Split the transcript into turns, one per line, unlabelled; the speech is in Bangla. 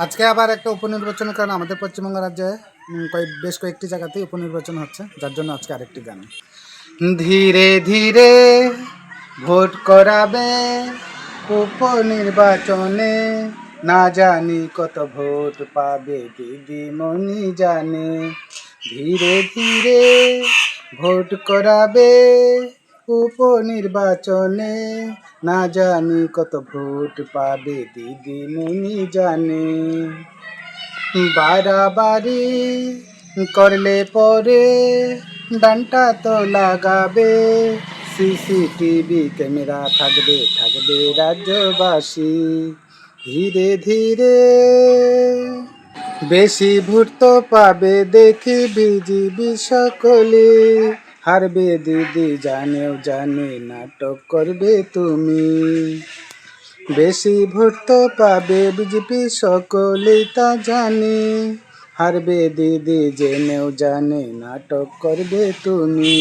আজকে আবার একটা উপনির্বাচনের কারণে আমাদের পশ্চিমবঙ্গ রাজ্যে বেশ কয়েকটি জায়গাতেই উপনির্বাচন হচ্ছে, যার জন্য আজকে আরেকটি গান। ধীরে ধীরে ভোট করাবে উপনির্বাচনে, না জানি কত ভোট পাবে দিদিমণি জানে। ধীরে ধীরে ভোট করাবে উপনির্বাচনে, না জানি কত ভোট পাবে দিদিমণি জানে। বাড়াবাড়ি করলে পরে ডান্টা তো লাগাবে, সিসিটিভি ক্যামেরা থাকবে থাকবে রাজ্যবাসী। ধীরে ধীরে বেশি ভোট তো পাবে দেখি বিজেপি সকলে, হারবে দিদি জানেও জানে নাটক করবে তুমি। বেশি ভোট তো পাবে বিজেপি সকলেই তা জানে, হারবে দিদি জেনেও জানে নাটক করবে তুমি।